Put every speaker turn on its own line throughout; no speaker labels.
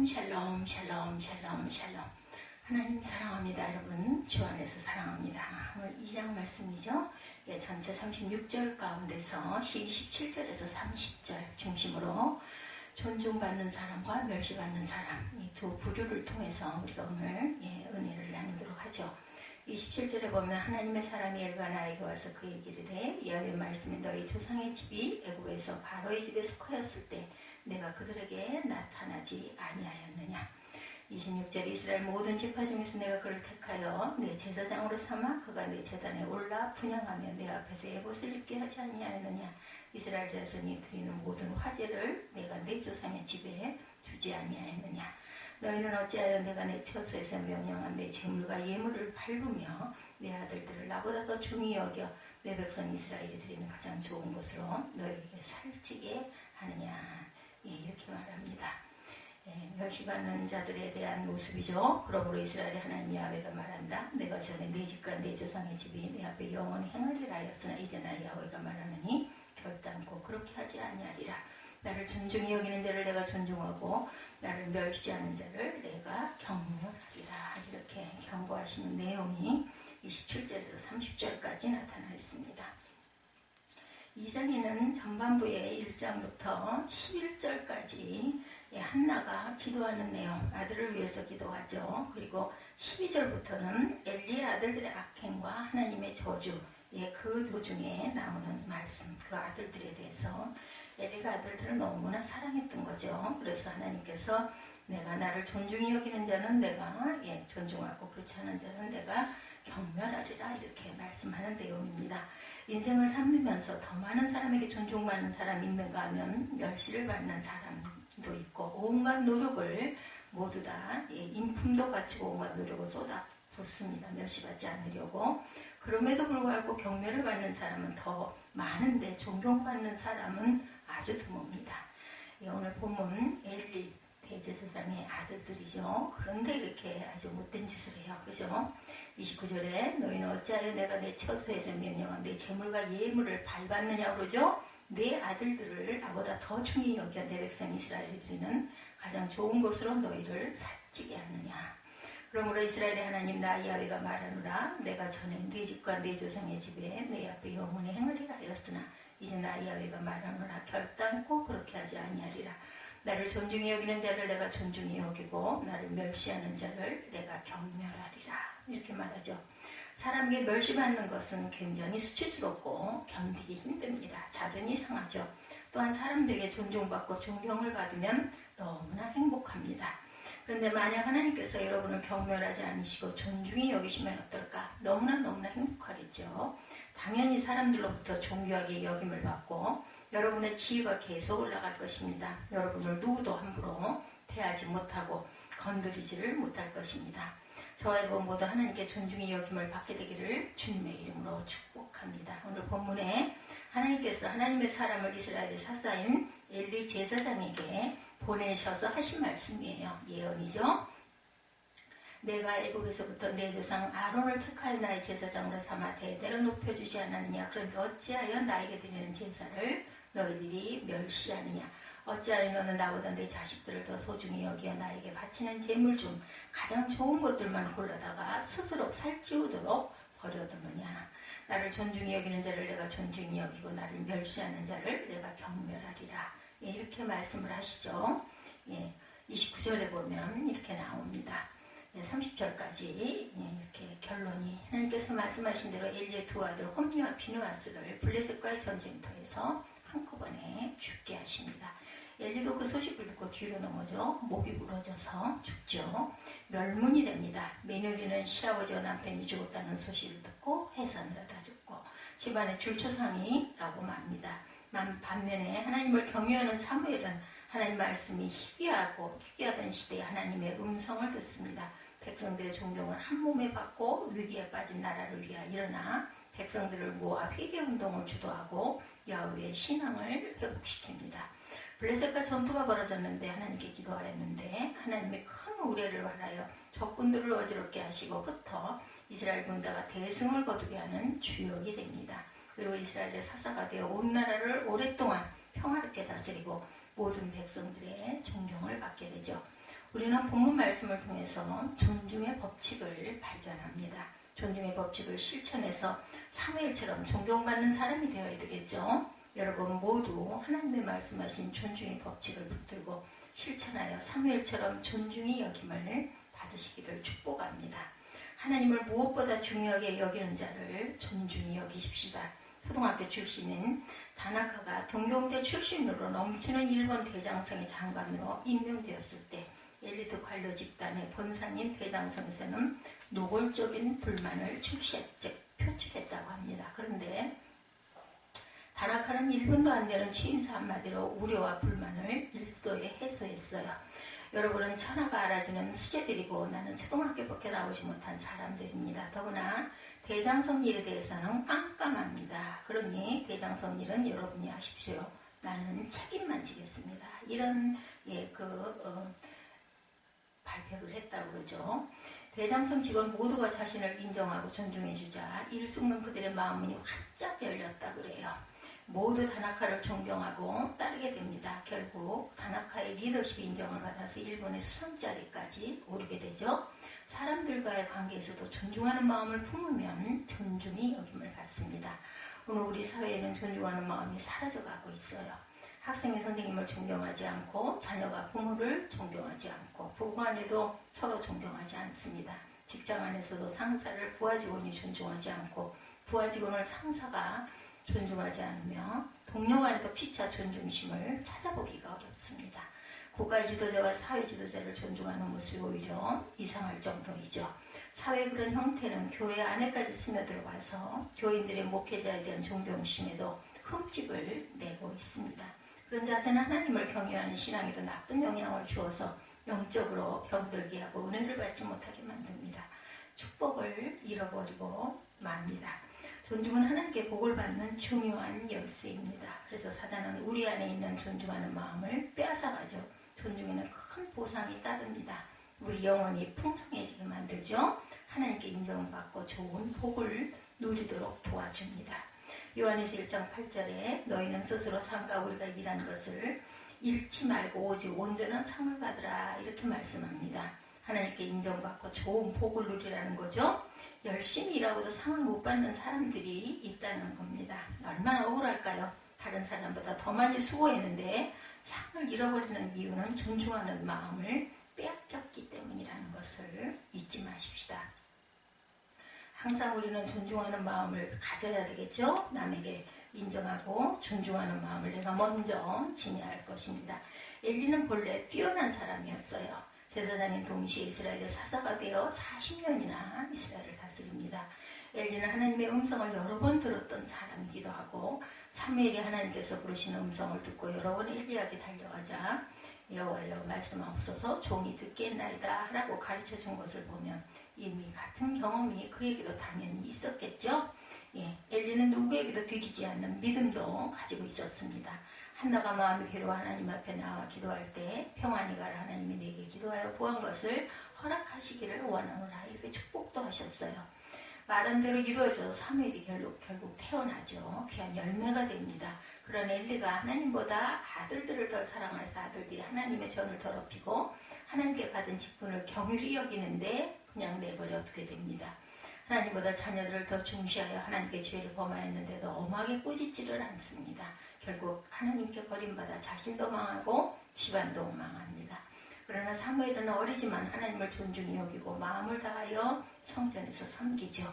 샬롬 샬롬 샬롬 샬롬. 하나님 사랑합니다. 여러분 주 안에서 사랑합니다. 오늘 2장 말씀이죠. 전체 36절 가운데서 27절에서 30절 중심으로 존중받는 사람과 멸시받는 사람, 이 두 부류를 통해서 우리가 오늘 은혜를 나누도록 하죠. 27절에 보면 하나님의 사람이 엘가나에게 와서 그에게 이르되 여호와의 말씀이 너희 조상의 집이 애굽에서 바로의 집에 속하였을 때 내가 그들에게 나타나지 아니하였느냐. 26절 이스라엘 모든 지파 중에서 내가 그를 택하여 내 제사장으로 삼아 그가 내 제단에 올라 분향하며 내 앞에서 에봇을 입게 하지 아니하였느냐. 이스라엘 자손이 드리는 모든 화제를 내가 내 조상의 집에 주지 아니하였느냐. 너희는 어찌하여 내가 내 처소에서 명령한 내 재물과 예물을 밟으며 내 아들들을 나보다 더 중히 여겨 내 백성 이스라엘이 드리는 가장 좋은 곳으로 너희에게 살찌게 하느냐. 이렇게 말합니다. 멸시받는 자들에 대한 모습이죠. 그러므로 이스라엘의 하나님 야훼가 말한다. 내가 전에 내 집과 내 조상의 집이 내 앞에 영원히 행하리라 하였으나 이제 나 야훼가 말하느니 결단코 그렇게 하지 아니하리라. 나를 존중히 여기는 자를 내가 존중하고 나를 멸시하는 자를 내가 경멸하리라. 이렇게 경고하시는 내용이 27절에서 30절까지 나타나 있습니다. 2장에는 전반부에 1장부터 11절까지 한나가 기도하는 내용, 아들을 위해서 기도하죠. 그리고 12절부터는 엘리의 아들들의 악행과 하나님의 저주, 그 도중에 나오는 말씀, 그 아들들에 대해서 엘리가 아들들을 너무나 사랑했던 거죠. 그래서 하나님께서 내가 나를 존중히 여기는 자는 내가 존중하고 그렇지 않은 자는 내가 경멸하리라 이렇게 말씀하는 내용입니다. 인생을 살면서 더 많은 사람에게 존중받는 사람이 있는가 하면 멸시를 받는 사람도 있고 온갖 노력을 모두 다 인품도 갖추고 온갖 노력을 쏟아붓습니다. 멸시받지 않으려고. 그럼에도 불구하고 경멸을 받는 사람은 더 많은데 존경받는 사람은 아주 드뭅니다. 오늘 본문 엘리 대제사장의 아들들이죠. 그런데 이렇게 아주 못된 짓을 해요. 그죠? 29절에 너희는 어찌하여 내가 내 처소에서 명령한 내 재물과 예물을 밟았느냐 그러죠? 내 아들들을 나보다 더 중히 여겨 내 백성 이스라엘이 드리는 가장 좋은 것으로 너희를 살찌게 하느냐. 그러므로 이스라엘의 하나님 나 야훼가 말하노라. 내가 전에 네 집과 네 조상의 집에 내 앞에 영원히 행하리라 하였으나 이제 나 야훼가 말하노라. 결단코 그렇게 하지 아니하리라. 나를 존중히 여기는 자를 내가 존중히 여기고 나를 멸시하는 자를 내가 경멸하리라. 이렇게 말하죠. 사람에게 멸시받는 것은 굉장히 수치스럽고 견디기 힘듭니다. 자존이 상하죠. 또한 사람들에게 존중받고 존경을 받으면 너무나 행복합니다. 그런데 만약 하나님께서 여러분을 경멸하지 않으시고 존중히 여기시면 어떨까? 너무나 행복하겠죠. 당연히 사람들로부터 존귀하게 여김을 받고 여러분의 지위가 계속 올라갈 것입니다. 여러분을 누구도 함부로 대하지 못하고 건드리지를 못할 것입니다. 저와 여러분 모두 하나님께 존중히 여김을 받게 되기를 주님의 이름으로 축복합니다. 오늘 본문에 하나님께서 하나님의 사람을 이스라엘의 사사인 엘리 제사장에게 보내셔서 하신 말씀이에요. 예언이죠. 내가 애국에서부터 내 조상 아론을 택하여 나의 제사장으로 삼아 대대로 높여주지 않았느냐. 그런데 어찌하여 나에게 드리는 제사를 너희들이 멸시하느냐. 어찌하여 너는 나보다 내 자식들을 더 소중히 여기어 나에게 바치는 제물 중 가장 좋은 것들만 골라다가 스스로 살찌우도록 버려두느냐. 나를 존중히 여기는 자를 내가 존중히 여기고 나를 멸시하는 자를 내가 경멸하리라. 이렇게 말씀을 하시죠. 29절에 보면 이렇게 나옵니다. 30절까지 이렇게 결론이 하나님께서 말씀하신 대로 엘리의 두 아들 홈리와 비느하스를 블레셋과의 전쟁터에서 한꺼번에 죽게 하십니다. 엘리도 그 소식을 듣고 뒤로 넘어져 목이 부러져서 죽죠. 멸문이 됩니다. 며느리는 시아버지와 남편이 죽었다는 소식을 듣고 해산을 하다 죽고 집안에 줄초상이 나고 맙니다. 반면에 하나님을 경외하는 사무엘은 하나님 말씀이 희귀하던 시대에 하나님의 음성을 듣습니다. 백성들의 존경을 한 몸에 받고 위기에 빠진 나라를 위하여 일어나 백성들을 모아 회개운동을 주도하고 야훼의 신앙을 회복시킵니다. 블레셋과 전투가 벌어졌는데 하나님께 기도하였는데 하나님의 큰 우레를 발하여 적군들을 어지럽게 하시고 흩어 이스라엘 군대가 대승을 거두게 하는 주역이 됩니다. 그리고 이스라엘의 사사가 되어 온 나라를 오랫동안 평화롭게 다스리고 모든 백성들의 존경을 받게 되죠. 우리는 본문 말씀을 통해서 존중의 법칙을 발견합니다. 존중의 법칙을 실천해서 사무엘처럼 존경받는 사람이 되어야 되겠죠. 여러분 모두 하나님의 말씀하신 존중의 법칙을 붙들고 실천하여 사무엘처럼 존중의 여김을 받으시기를 축복합니다. 하나님을 무엇보다 중요하게 여기는 자를 존중히 여기십시다. 초등학교 출신인 다나카가 동경대 출신으로 넘치는 일본 대장성의 장관으로 임명되었을 때 엘리트 관료 집단의 본산인 대장성에서는 노골적인 불만을 표출했다고 합니다. 그런데 다나카는 1분도 안 되는 취임사 한마디로 우려와 불만을 일소에 해소했어요. 여러분은 천하가 알아주는 수재들이고 나는 초등학교밖에 나오지 못한 사람들입니다. 더구나 대장성 일에 대해서는 깜깜합니다. 그러니 대장성 일은 여러분이 하십시오. 나는 책임만 지겠습니다. 이런 발표를 했다고 그러죠. 대장성 직원 모두가 자신을 인정하고 존중해주자 일순간 그들의 마음문이 활짝 열렸다 그래요. 모두 다나카를 존경하고 따르게 됩니다. 결국 다나카의 리더십 인정을 받아서 일본의 수상 자리까지 오르게 되죠. 사람들과의 관계에서도 존중하는 마음을 품으면 존중이 여김을 받습니다. 오늘 우리 사회에는 존중하는 마음이 사라져가고 있어요. 학생이 선생님을 존경하지 않고 자녀가 부모를 존경하지 않고 부부간에도 서로 존경하지 않습니다. 직장 안에서도 상사를 부하 직원이 존중하지 않고 부하 직원을 상사가 존중하지 않으며 동료 간에도 피차 존중심을 찾아보기가 어렵습니다. 국가 지도자와 사회 지도자를 존중하는 모습이 오히려 이상할 정도이죠. 사회의 그런 형태는 교회 안에까지 스며들어와서 교인들의 목회자에 대한 존경심에도 흠집을 내고 있습니다. 그런 자세는 하나님을 경외하는 신앙에도 나쁜 영향을 주어서 영적으로 병들게 하고 은혜를 받지 못하게 만듭니다. 축복을 잃어버리고 맙니다. 존중은 하나님께 복을 받는 중요한 열쇠입니다. 그래서 사단은 우리 안에 있는 존중하는 마음을 빼앗아가죠. 존중에는 큰 보상이 따릅니다. 우리 영혼이 풍성해지게 만들죠. 하나님께 인정받고 좋은 복을 누리도록 도와줍니다. 요한에서 1장 8절에 너희는 스스로 상과 우리가 일한 것을 잃지 말고 오직 온전한 상을 받으라 이렇게 말씀합니다. 하나님께 인정받고 좋은 복을 누리라는 거죠. 열심히 일하고도 상을 못 받는 사람들이 있다는 겁니다. 얼마나 억울할까요? 다른 사람보다 더 많이 수고했는데 상을 잃어버리는 이유는 존중하는 마음을 빼앗겼기 때문이라는 것을 잊지 마십시다. 항상 우리는 존중하는 마음을 가져야 되겠죠? 남에게 인정하고 존중하는 마음을 내가 먼저 지녀야 할 것입니다. 엘리는 본래 뛰어난 사람이었어요. 제사장인 동시에 이스라엘의 사사가 되어 40년이나 이스라엘을 다스립니다. 엘리는 하나님의 음성을 여러 번 들었던 사람이기도 하고 사무엘이 하나님께서 부르시는 음성을 듣고 여러 번 엘리야에게 달려가자 여호와여 말씀하옵소서 종이 듣겠나이다 라고 가르쳐준 것을 보면 이미 같은 경험이 그에게도 당연히 있었겠죠. 엘리는 누구에게도 뒤지지 않는 믿음도 가지고 있었습니다. 한나가 마음이 괴로워 하나님 앞에 나와 기도할 때 평안히 가라 하나님이 내게 기도하여 구한 것을 허락하시기를 원하노라 이렇게 축복도 하셨어요. 말한 대로 이루어져서 사무엘이 결국 태어나죠. 귀한 열매가 됩니다. 그런 엘리가 하나님보다 아들들을 더 사랑해서 아들들이 하나님의 전을 더럽히고 하나님께 받은 직분을 경휼히 여기는데 그냥 내버려 두게 됩니다. 하나님보다 자녀들을 더 중시하여 하나님께 죄를 범하였는데도 엄하게 꾸짖지를 않습니다. 결국 하나님께 버림받아 자신도 망하고 집안도 망합니다. 그러나 사무엘은 어리지만 하나님을 존중히 여기고 마음을 다하여 성전에서 섬기죠.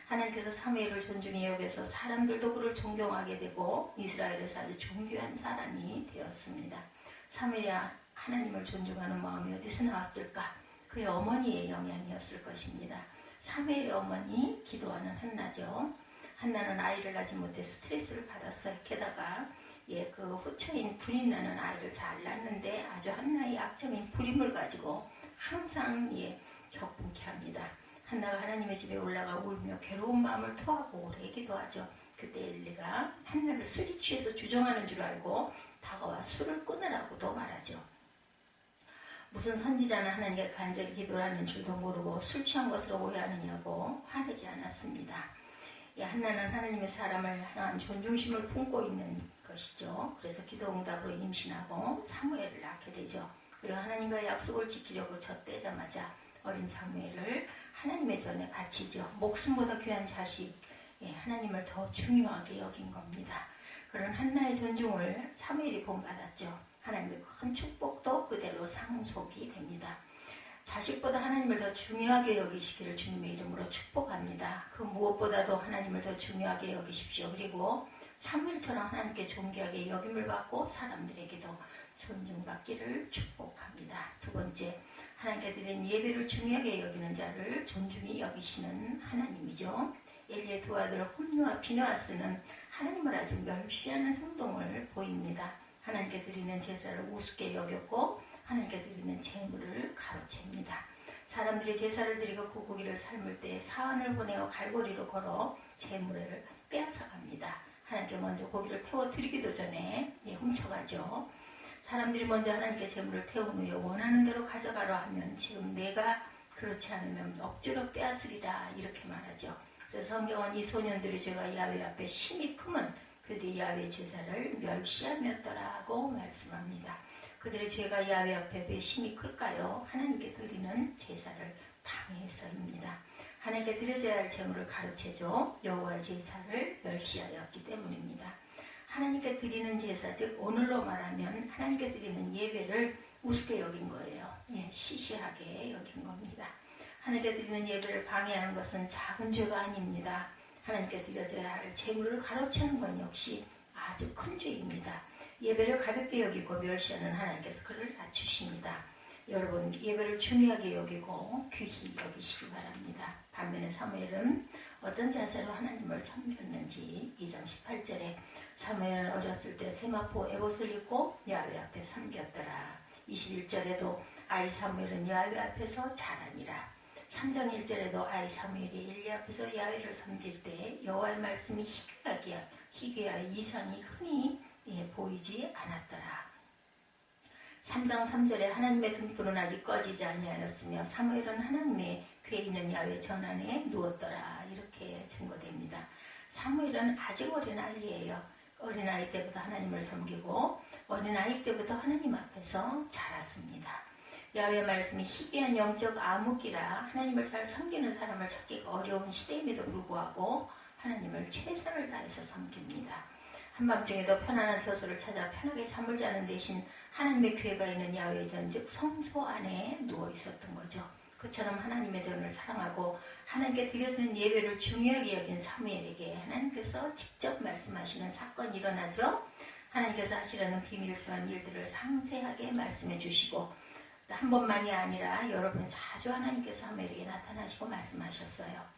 하나님께서 사무엘을 존중히 여겨서 사람들도 그를 존경하게 되고 이스라엘에서 아주 존귀한 사람이 되었습니다. 사무엘이 하나님을 존중하는 마음이 어디서 나왔을까? 그의 어머니의 영향이었을 것입니다. 사무엘의 어머니 기도하는 한나죠. 한나는 아이를 낳지 못해 스트레스를 받았어요. 게다가 그 후처인 불임 나는 아이를 잘 낳는데 아주 한나의 약점인 불임을 가지고 항상 격분케 합니다. 한나가 하나님의 집에 올라가 울며 괴로운 마음을 토하고 오래 기도하죠. 그때 엘리가 한나를 술이 취해서 주정하는 줄 알고 다가와 술을 끊으라고도 말하죠. 무슨 선지자는 하나님께 간절히 기도를 하는 줄도 모르고 술 취한 것으로 오해하느냐고 화내지 않았습니다. 한나는 하나님의 사람을 향한 존중심을 품고 있는 것이죠. 그래서 기도 응답으로 임신하고 사무엘을 낳게 되죠. 그리고 하나님과 약속을 지키려고 젖대자마자 어린 사무엘을 하나님의 전에 바치죠. 목숨보다 귀한 자식, 하나님을 더 중요하게 여긴 겁니다. 그런 한나의 존중을 사무엘이 본받았죠. 하나님의 큰 축복도 그대로 상속이 됩니다. 자식보다 하나님을 더 중요하게 여기시기를 주님의 이름으로 축복합니다. 그 무엇보다도 하나님을 더 중요하게 여기십시오. 그리고 사무엘처럼 하나님께 존귀하게 여김을 받고 사람들에게도 존중받기를 축복합니다. 두 번째, 하나님께 드린 예배를 중요하게 여기는 자를 존중히 여기시는 하나님이죠. 엘리의 두 아들 홈리와 비느하스는 하나님을 아주 멸시하는 행동을 보입니다. 하나님께 드리는 제사를 우습게 여겼고 하나님께 드리는 제물을 가로챕니다. 사람들이 제사를 드리고 그 고기를 삶을 때 사안을 보내어 갈고리로 걸어 제물을 빼앗아갑니다. 하나님께 먼저 고기를 태워 드리기도 전에 훔쳐가죠. 사람들이 먼저 하나님께 제물을 태운 후에 원하는 대로 가져가라 하면 지금 내가 그렇지 않으면 억지로 빼앗으리라 이렇게 말하죠. 그래서 성경은 이 소년들의 죄가 야훼 앞에 심히 크면 그들이 야훼 제사를 멸시하였더라고 말씀합니다. 그들의 죄가 야훼 앞에 왜 심히 클까요? 하나님께 드리는 제사를 방해해서입니다. 하나님께 드려져야 할 제물을 가로채죠. 여호와의 제사를 멸시하였기 때문입니다. 하나님께 드리는 제사, 즉 오늘로 말하면 하나님께 드리는 예배를 우습게 여긴 거예요. 시시하게 여긴 겁니다. 하나님께 드리는 예배를 방해하는 것은 작은 죄가 아닙니다. 하나님께 드려져야 할 제물을 가로채는 건 역시 아주 큰 죄입니다. 예배를 가볍게 여기고 멸시하는 하나님께서 그를 낮추십니다. 여러분, 예배를 중요하게 여기고 귀히 여기시기 바랍니다. 반면에 사무엘은 어떤 자세로 하나님을 섬겼는지 2장 18절에 사무엘은 어렸을 때 세마포 에봇을 입고 야훼 앞에 섬겼더라. 21절에도 아이 사무엘은 야훼 앞에서 자라니라. 3장 1절에도 아이 사무엘이 엘리 앞에서 야훼를 섬길 때 여호와의 말씀이 희귀하여 이상이 흔히 보이지 않았더라. 3장 3절에 하나님의 등불은 아직 꺼지지 아니하였으며 사무엘은 하나님의 궤 있는 야훼 전안에 누웠더라. 이렇게 증거됩니다. 사무엘은 아직 어린아이예요. 어린아이 때부터 하나님을 섬기고 어린아이 때부터 하나님 앞에서 자랐습니다. 야훼의 말씀이 희귀한 영적 암흑기라 하나님을 잘 섬기는 사람을 찾기가 어려운 시대임에도 불구하고 하나님을 최선을 다해서 섬깁니다. 한밤중에도 편안한 저소를 찾아 편하게 잠을 자는 대신 하나님의 궤가 있는 야훼의 전, 즉 성소 안에 누워 있었던 거죠. 그처럼 하나님의 전을 사랑하고 하나님께 드려지는 예배를 중요하게 여긴 사무엘에게 하나님께서 직접 말씀하시는 사건이 일어나죠. 하나님께서 하시려는 비밀스러운 일들을 상세하게 말씀해 주시고 한 번만이 아니라 여러 번 자주 하나님께서 사무엘에게 나타나시고 말씀하셨어요.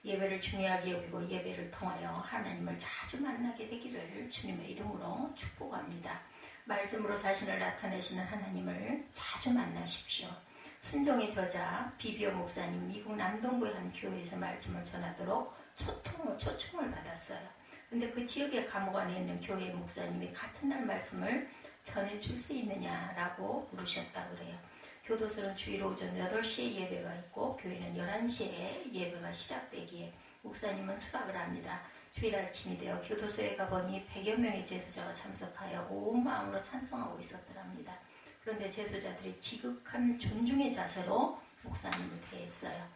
예배를 중요하게 여기고 예배를 통하여 하나님을 자주 만나게 되기를 주님의 이름으로 축복합니다. 말씀으로 자신을 나타내시는 하나님을 자주 만나십시오. 순종의 저자 비비오 목사님 미국 남동부의 한 교회에서 말씀을 전하도록 초청을 받았어요. 근데 그 지역의 감옥 안에 있는 교회 목사님이 같은 날 말씀을 전해줄 수 있느냐라고 물으셨다고 그래요. 교도소는 주일 오전 8시에 예배가 있고 교회는 11시에 예배가 시작되기에 목사님은 수락을 합니다. 주일 아침이 되어 교도소에 가보니 100여 명의 제소자가 참석하여 온 마음으로 찬송하고 있었더랍니다. 그런데 제소자들이 지극한 존중의 자세로 목사님을 대했어요.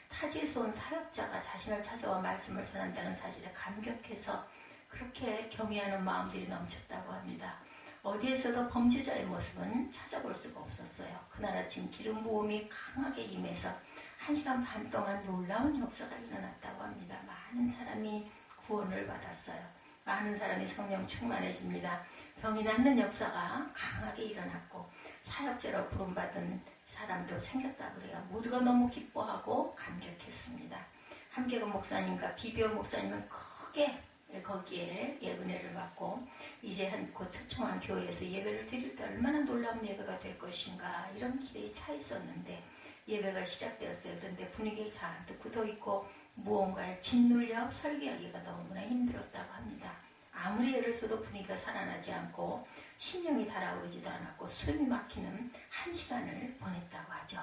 타지에서 온 사역자가 자신을 찾아와 말씀을 전한다는 사실에 감격해서 그렇게 경외하는 마음들이 넘쳤다고 합니다. 어디에서도 범죄자의 모습은 찾아볼 수가 없었어요. 그날 아침 기름 부음이 강하게 임해서 1시간 반 동안 놀라운 역사가 일어났다고 합니다. 많은 사람이 구원을 받았어요. 많은 사람이 성령 충만해집니다. 병이 낫는 역사가 강하게 일어났고 사역자로 부름받은 사람도 생겼다고 그래요. 모두가 너무 기뻐하고 감격했습니다. 함께근 목사님과 비비오 목사님은 크게 거기에 은혜를 받고 이제 곧 초청한 교회에서 예배를 드릴 때 얼마나 놀라운 예배가 될 것인가 이런 기대에 차 있었는데 예배가 시작되었어요. 그런데 분위기 잔뜩 굳어있고 무언가에 짓눌려 설계하기가 너무나 힘들었다고 합니다. 아무리 애를 써도 분위기가 살아나지 않고 심령이 달아오르지도 않았고 숨이 막히는 1시간을 보냈다고 하죠.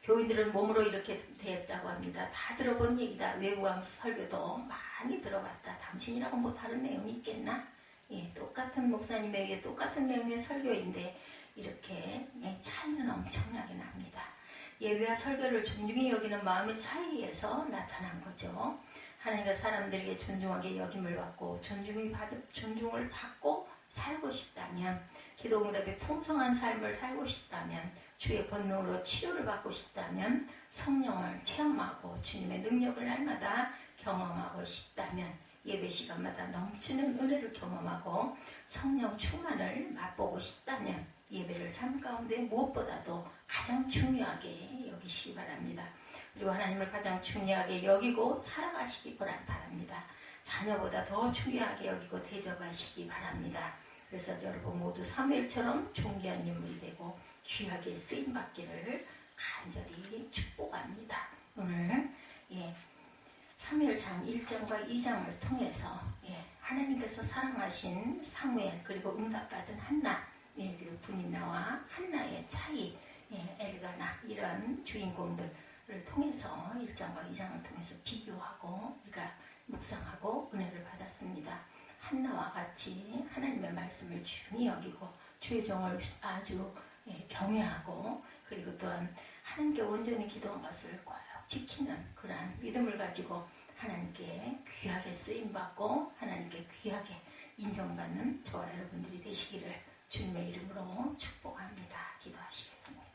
교인들은 몸으로 이렇게 대했다고 합니다. 다 들어본 얘기다. 외부암 설교도 많이 들어봤다. 당신이라고 뭐 다른 내용이 있겠나? 똑같은 목사님에게 똑같은 내용의 설교인데 이렇게 차이는 엄청나게 납니다. 예배와 설교를 존중히 여기는 마음의 차이에서 나타난 거죠. 하나님과 사람들에게 존중하게 여김을 받고 존중을 받고 살고 싶다면, 기도 응답의 풍성한 삶을 살고 싶다면, 주의 권능으로 치료를 받고 싶다면, 성령을 체험하고 주님의 능력을 날마다 경험하고 싶다면, 예배 시간마다 넘치는 은혜를 경험하고 성령 충만을 맛보고 싶다면 예배를 삶 가운데 무엇보다도 가장 중요하게 여기시기 바랍니다. 그리고 하나님을 가장 중요하게 여기고 살아가시기 바랍니다. 자녀보다 더 중요하게 여기고 대접하시기 바랍니다. 그래서 여러분 모두 사무엘처럼 존귀한 인물이 되고 귀하게 쓰임받기를 간절히 축복합니다. 오늘 사무엘상 1장과 2장을 통해서 하나님께서 사랑하신 사무엘, 그리고 응답받은 한나, 그리고 분인나와 한나의 차이, 엘가나, 이런 주인공들을 통해서 1장과 2장을 통해서 비교하고 우리가 묵상하고 은혜를 받았습니다. 한나와 같이 하나님의 말씀을 중히 여기고 주의 종을 아주 경외하고, 그리고 또한 하나님께 온전히 기도한 것을 꼭 지키는 그러한 믿음을 가지고 하나님께 귀하게 쓰임받고 하나님께 귀하게 인정받는 저와 여러분들이 되시기를 주님의 이름으로 축복합니다. 기도하시겠습니다.